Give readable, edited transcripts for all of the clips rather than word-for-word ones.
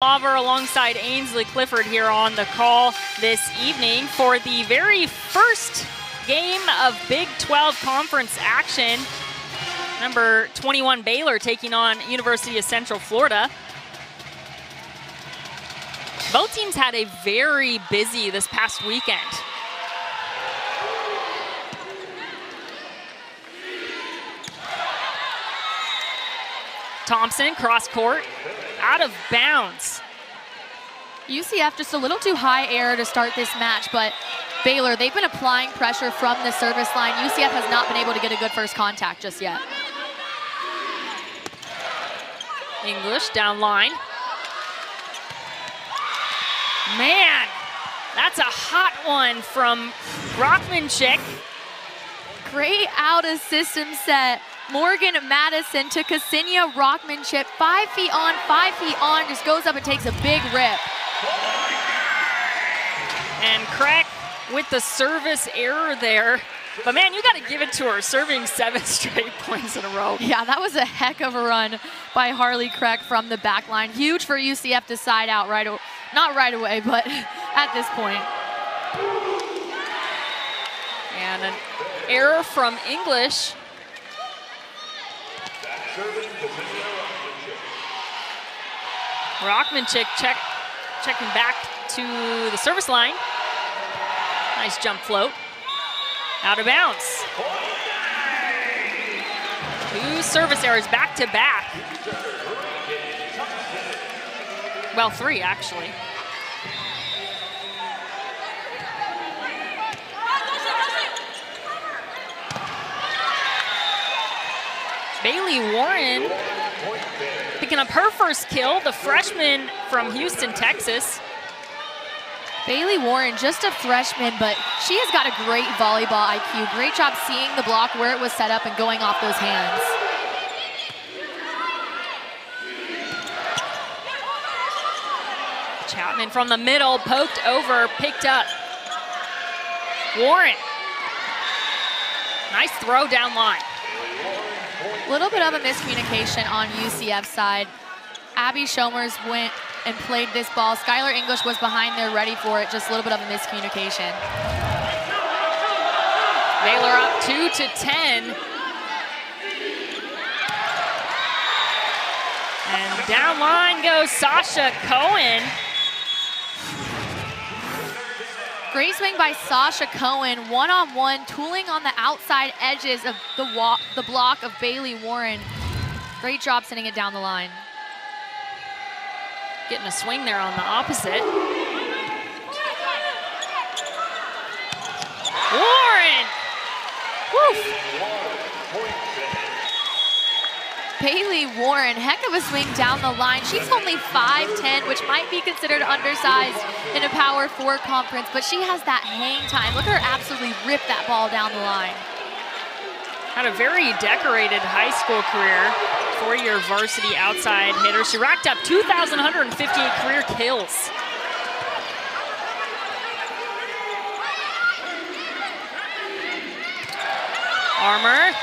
Oliver alongside Ainsley Clifford here on the call this evening for the very first game of Big 12 Conference action. Number 21 Baylor taking on University of Central Florida. Both teams had a very busy this past weekend. Thompson, cross court, out of bounds. UCF just a little too high air to start this match, but Baylor, they've been applying pressure from the service line. UCF has not been able to get a good first contact just yet. English down line. Man, that's a hot one from Rockmanchik. Great out of system set. Morgan Madison to Ksenia Rockmanchik, 5 feet on, 5 feet on, just goes up and takes a big rip. And Crack with the service error there. But man, you gotta give it to her, serving 7 straight points in a row. Yeah, that was a heck of a run by Harley Crack from the back line. Huge for UCF to side out not right away, but at this point. And an error from English. Rockmanchik checking back to the service line. Nice jump float. Out of bounds. 2 service errors back to back. Well, 3 actually. Bailey Warren picking up her first kill, the freshman from Houston, Texas. Bailey Warren, just a freshman, but she has got a great volleyball IQ. Great job seeing the block where it was set up and going off those hands. Chapman from the middle, poked over, picked up. Warren. Nice throw down line. A little bit of a miscommunication on UCF's side. Abby Shomers went and played this ball. Skylar English was behind there ready for it. Just a little bit of a miscommunication. Baylor up 2-10. And down line goes Sasha Cohen. Great swing by Sasha Cohen, one-on-one, tooling on the outside edges of the block of Bailey Warren. Great job sending it down the line. Getting a swing there on the opposite. Warren! Woof! Bailey Warren, heck of a swing down the line. She's only 5'10", which might be considered undersized in a Power 4 conference, but she has that hang time. Look at her absolutely rip that ball down the line. Had a very decorated high school career, 4-year varsity outside hitter. She racked up 2,158 career kills. Armour.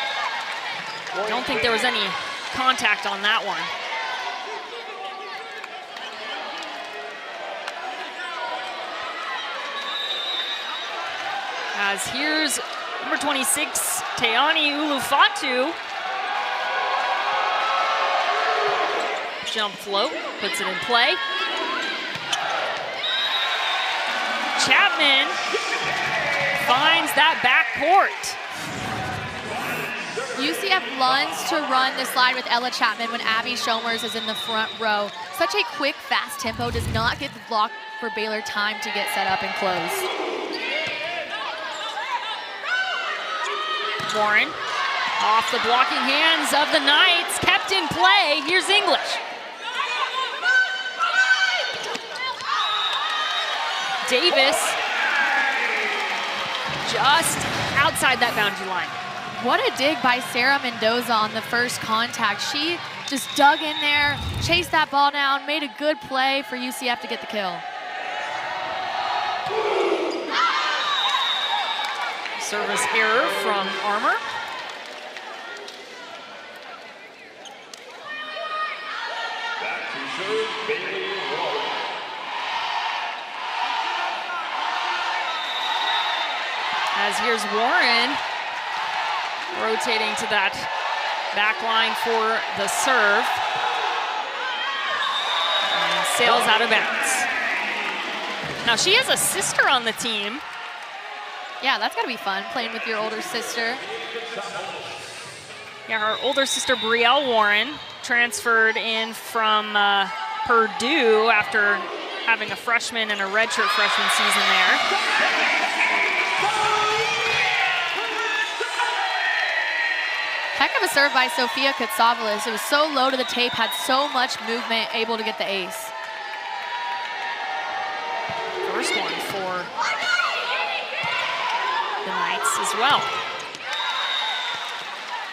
Don't think there was any contact on that one. As here's number 26, Teani Ulufatu. Jump float, puts it in play. Chapman finds that back court. UCF learns to run the slide with Ella Chapman when Abby Shomers is in the front row. Such a quick, fast tempo does not give the block for Baylor time to get set up and closed. Warren off the blocking hands of the Knights, kept in play. Here's English. Davis just outside that boundary line. What a dig by Sarah Mendoza on the first contact. She just dug in there, chased that ball down, made a good play for UCF to get the kill. Service error from Armour. Back to serve, Bailey Warren. As here's Warren rotating to that back line for the serve. And sails out of bounds. Now she has a sister on the team. Yeah, that's gotta be fun, playing with your older sister. Yeah, her older sister, Brielle Warren, transferred in from Purdue after having a freshman and a redshirt freshman season there. Heck of a serve by Sofia Katsavalis. It was so low to the tape, had so much movement, able to get the ace. First one for the Knights as well.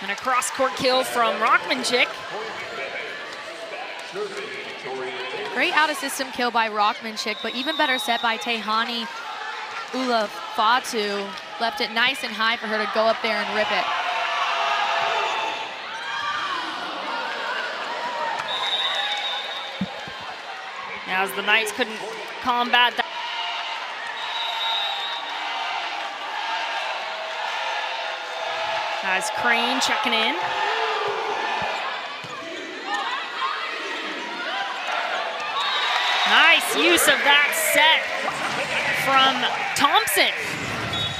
And a cross-court kill from Rockmanchik. Great out-of-system kill by Rockmanchik, but even better set by Tehani Ulafatu. Left it nice and high for her to go up there and rip it. As the Knights couldn't combat that. As Crane checking in. Nice use of that set from Thompson.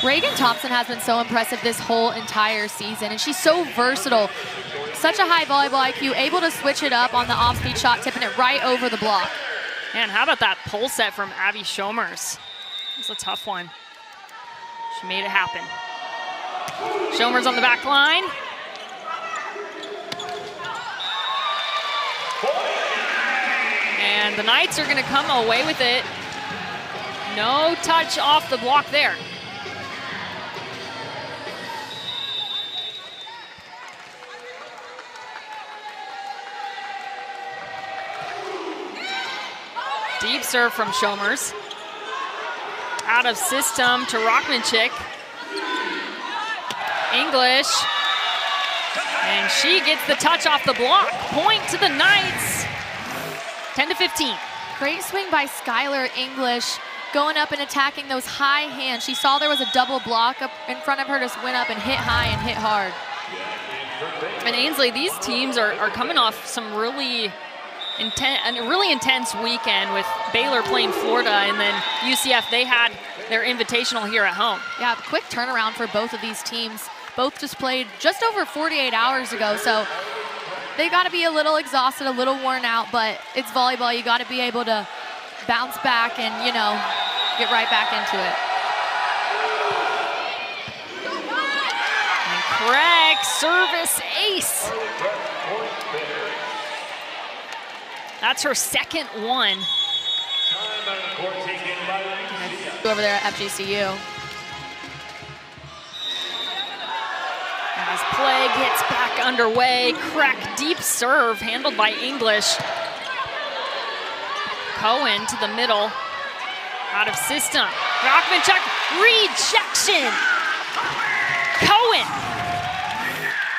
Reagan Thompson has been so impressive this whole entire season, and she's so versatile. Such a high volleyball IQ, able to switch it up on the off-speed shot, tipping it right over the block. Man, how about that pull set from Abby Schomers? It's a tough one. She made it happen. Schomers on the back line. And the Knights are gonna come away with it. No touch off the block there. Deep serve from Schomers. Out of system to Rockmanchik. English. And she gets the touch off the block. Point to the Knights. 10-15. Great swing by Skylar English, going up and attacking those high hands. She saw there was a double block up in front of her, just went up and hit high and hit hard. And Ainsley, these teams are coming off some really intense weekend with Baylor playing Florida, and then UCF, they had their invitational here at home. Yeah, quick turnaround for both of these teams. Both just played just over 48 hours ago, so they got to be a little exhausted, a little worn out, but it's volleyball. You got to be able to bounce back and, you know, get right back into it. And Craig, service ace. That's her second one. Over there at FGCU. As play gets back underway, crack deep serve handled by English. Cohen to the middle, out of system. Rockmanchik, rejection. Cohen.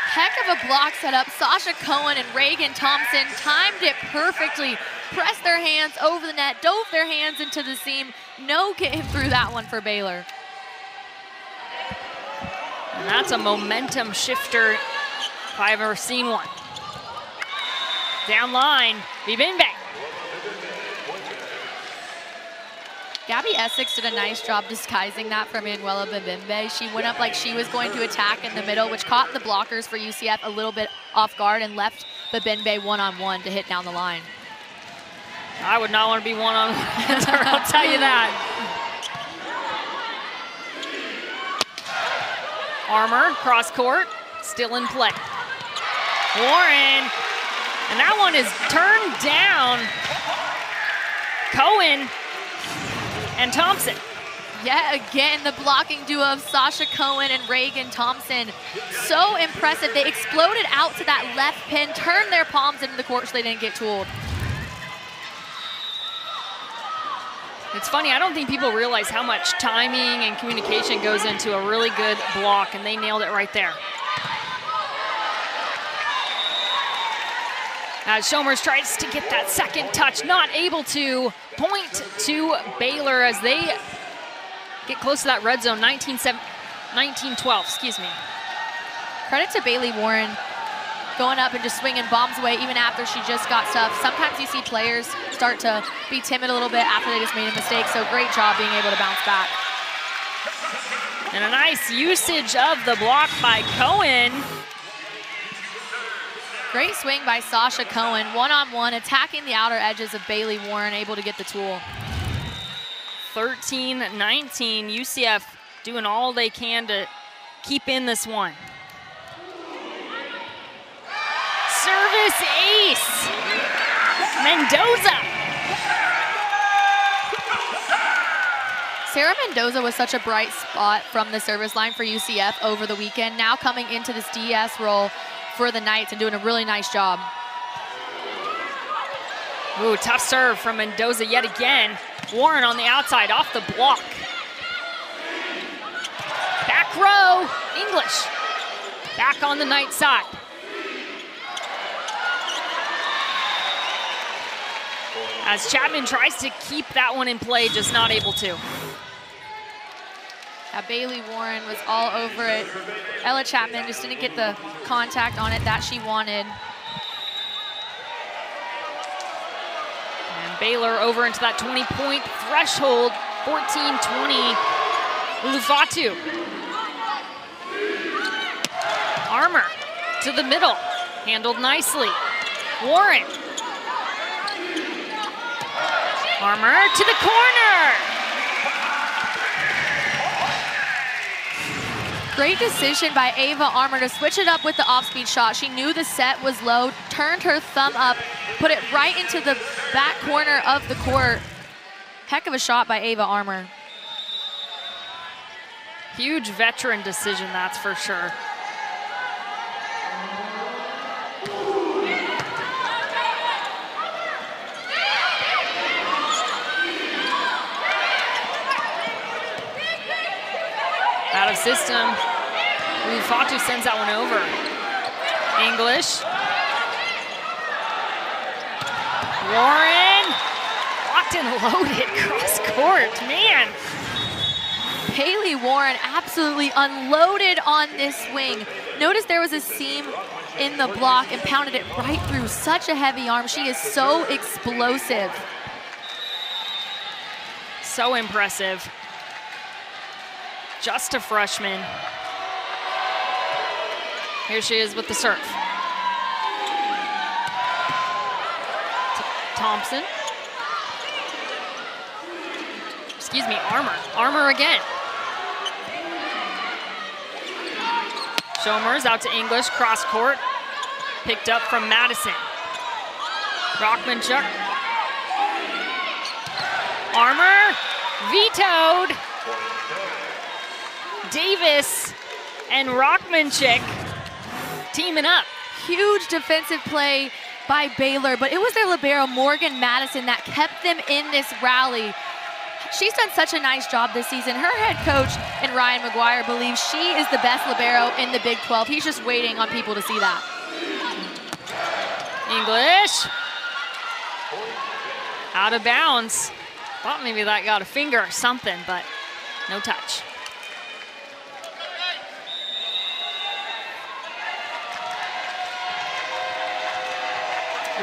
Heck of a block setup. Sasha Cohen and Reagan Thompson timed it perfectly. Pressed their hands over the net, dove their hands into the seam. No getting through that one for Baylor. And that's a momentum shifter if I've ever seen one. Down line, Bibimbe. Gabby Essex did a nice job disguising that for Manuela Bibimbe. She went up like she was going to attack in the middle, which caught the blockers for UCF a little bit off guard and left Bibimbe one-on-one to hit down the line. I would not want to be one-on-one with her, I'll tell you that. Armour, cross court, still in play. Warren, and that one is turned down. Cohen and Thompson. Yet again, the blocking duo of Sasha Cohen and Reagan Thompson. So impressive. They exploded out to that left pin, turned their palms into the court so they didn't get tooled. It's funny, I don't think people realize how much timing and communication goes into a really good block, and they nailed it right there. As Schomers tries to get that second touch, not able to. Point to Baylor as they get close to that red zone, 19-17. 19-12, excuse me. Credit to Bailey Warren going up and just swinging bombs away even after she just got stuff. Sometimes you see players start to be timid a little bit after they just made a mistake, so great job being able to bounce back. And a nice usage of the block by Cohen. Great swing by Sasha Cohen, one-on-one, attacking the outer edges of Bailey Warren, able to get the tool. 13-19, UCF doing all they can to keep in this one. Service ace, Mendoza. Sarah Mendoza was such a bright spot from the service line for UCF over the weekend, now coming into this DS role for the Knights and doing a really nice job. Ooh, tough serve from Mendoza yet again. Warren on the outside, off the block. Back row, English. Back on the Knights side. As Chapman tries to keep that one in play, just not able to. Bailey Warren was all over it. Ella Chapman just didn't get the contact on it that she wanted. And Baylor over into that 20-point threshold, 14-20. Lufatu. Armour to the middle, handled nicely. Warren. Armour to the corner. Great decision by Ava Armour to switch it up with the off-speed shot. She knew the set was low, turned her thumb up, put it right into the back corner of the court. Heck of a shot by Ava Armour. Huge veteran decision, that's for sure. Out of system. Lufatu sends that one over. English. Warren. Locked and loaded cross court, man. Bailey Warren absolutely unloaded on this swing. Notice there was a seam in the block and pounded it right through. Such a heavy arm. She is so explosive. So impressive. Just a freshman. Here she is with the serve. Thompson. Excuse me, Armour. Armour again. Schomer's out to English, cross court. Picked up from Madison. Rockmanchuk. Armour, vetoed. Davis and Rockmanchuk teaming up. Huge defensive play by Baylor, but it was their libero, Morgan Madison, that kept them in this rally. She's done such a nice job this season. Her head coach and Ryan McGuire believes she is the best libero in the Big 12. He's just waiting on people to see that. English. Out of bounds. Thought maybe that got a finger or something, but no touch.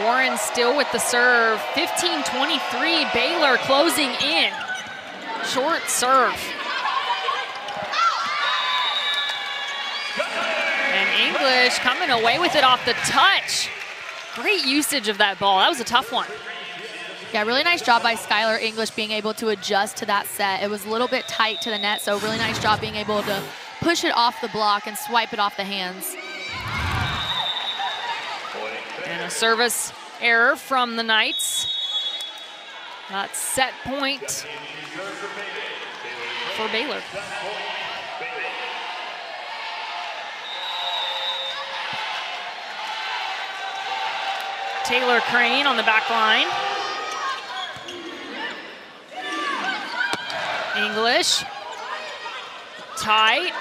Warren still with the serve. 15-23, Baylor closing in. Short serve. And English coming away with it off the touch. Great usage of that ball. That was a tough one. Yeah, really nice job by Skylar English being able to adjust to that set. It was a little bit tight to the net, so really nice job being able to push it off the block and swipe it off the hands. And a service error from the Knights. That's set point for Baylor. Taylor Crane on the back line. English. Tight.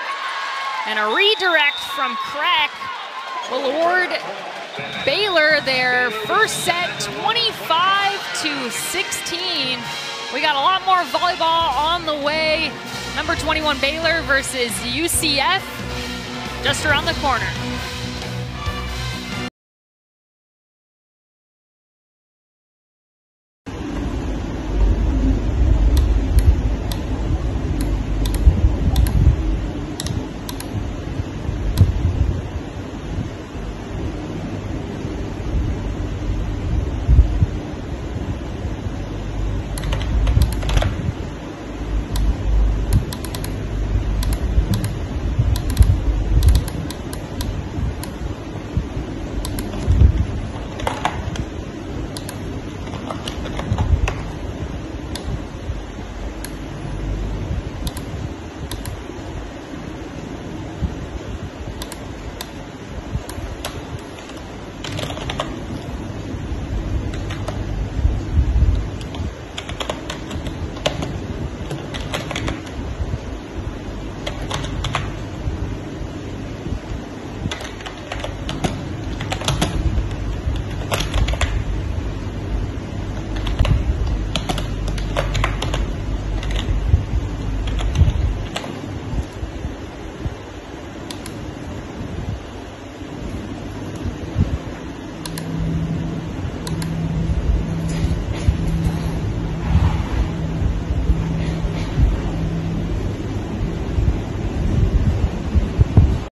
And a redirect from Crack will award Baylor their first set, 25-16. We got a lot more volleyball on the way. Number 21 Baylor versus UCF, just around the corner.